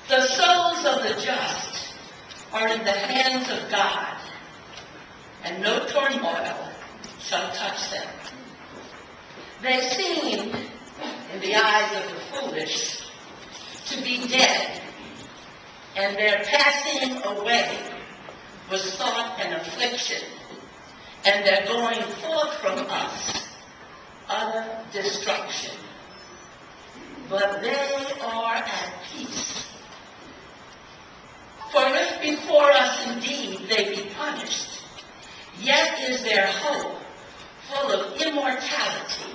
The souls of the just are in the hands of God, and no turmoil shall touch them. They seem, in the eyes of the foolish, to be dead, and their passing away was thought an affliction, and their going forth from us utter destruction. But they are at peace. For if before us indeed they be punished, yet is their hope full of immortality.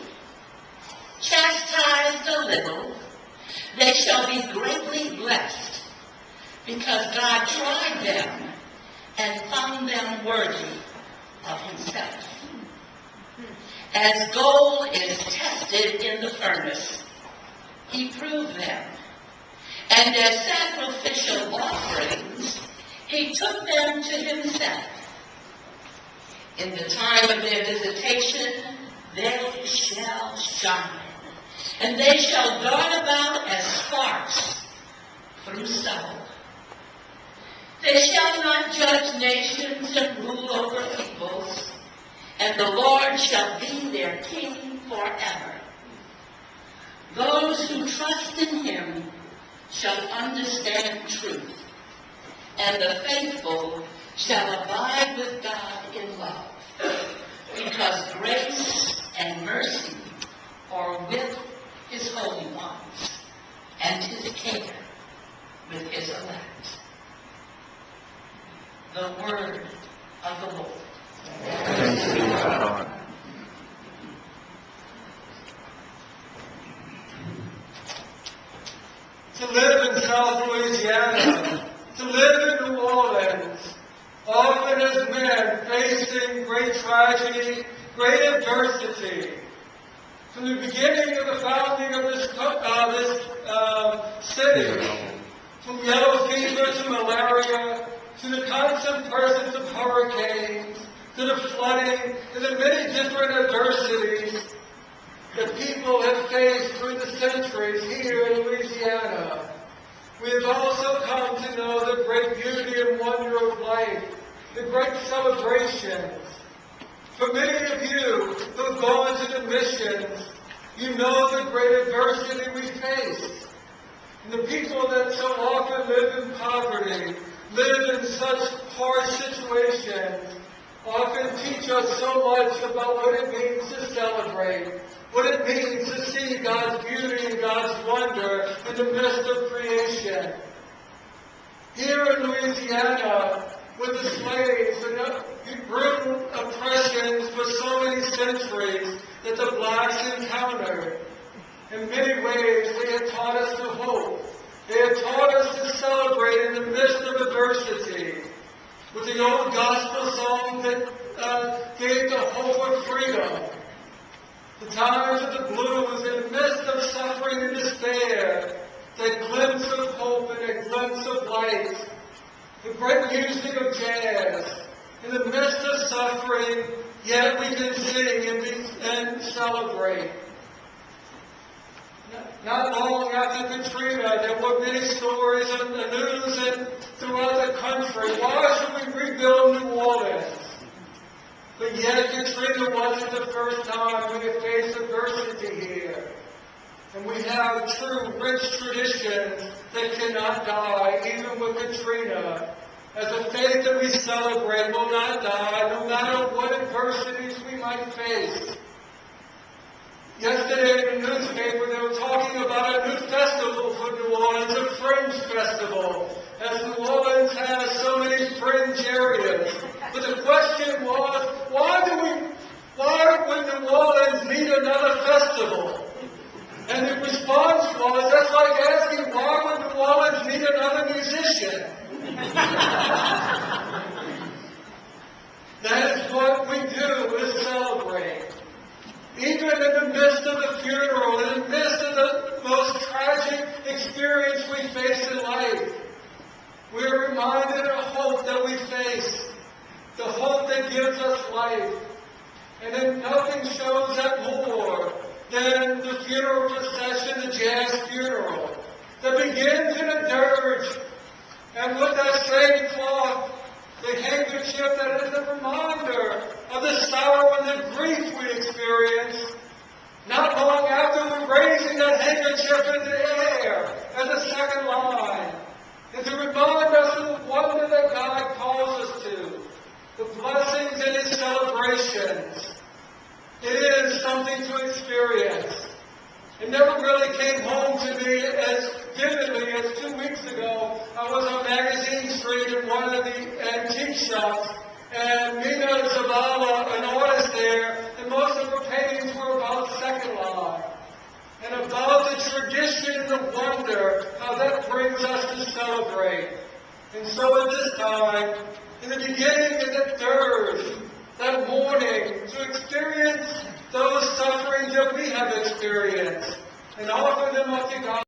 Chastised a little, they shall be greatly blessed, because God tried them and found them worthy of himself. As gold is tested in the furnace, he proved them, and as sacrificial offerings, he took them to himself. In the time of their visitation, they shall shine, and they shall dart about as sparks through stubble. They shall not judge nations and rule over peoples, and the Lord shall be their king forever. Those who trust in him shall understand truth, and the faithful shall abide with God in love, because grace and mercy are with his holy ones, and his care with his elect. The word of the Lord. Thanks be to God. To live in South Louisiana, to live in New Orleans, often as men facing great tragedy, great adversity. From the beginning of the founding of this city, from yellow fever to malaria, to the constant presence of hurricanes, to the flooding, and the many different adversities that people have faced through the centuries here in Louisiana. We have also come to know the great beauty and wonder of life, the great celebrations. For many of you who have gone to the missions, you know the great adversity we face. And the people that so often live in poverty, live in such harsh situations, often teach us so much about what it means to celebrate, what it means to see God's beauty and God's wonder in the midst of creation. Here in Louisiana, with the slaves and the brutal oppressions for so many centuries that the blacks encountered, in many ways they have taught us to hope. They have taught us to celebrate in the midst of adversity. With the old gospel song that gave the hope of freedom. The times of the blues, in the midst of suffering and despair, that glimpse of hope and a glimpse of light. The great music of jazz. In the midst of suffering, yet we can sing and celebrate. Not long after Katrina, there were many stories in the news and throughout the country. Why should we rebuild New Orleans? But yet Katrina wasn't the first time we have faced adversity here. And we have true, rich traditions that cannot die, even with Katrina. As a faith that we celebrate will not die, no matter what adversities we might face. Yesterday in the newspaper, they were talking about a new festival for New Orleans, a fringe festival, as New Orleans has so many fringe areas. But the question was, why would New Orleans need another festival? And the response was, that's like asking, why would New Orleans need another musician? That is what we do, is celebrate. Even in the midst of the funeral, in the midst of the most tragic experience we face in life, we are reminded of hope that we face, the hope that gives us life. And then nothing shows that more than the funeral procession, the jazz funeral. that begins in a dirge. And with that same cloth, the handkerchief that is a reminder of the sorrow and the grief we experience. Not long after we're raising that handkerchief in the air as a second line, and to remind us of the wonder that God calls us to, the blessings in His celebrations. It is something to experience. It never really came home to me as vividly as 2 weeks ago. I was on Magazine Street in one of the antique shops, and Mina Zavala, an artist there, and most of her paintings were about second line, and about the tradition and the wonder, how that brings us to celebrate. And so at this time, in the beginning and the dirge, that morning, to experience those sufferings that we have experienced, and offer them up to God.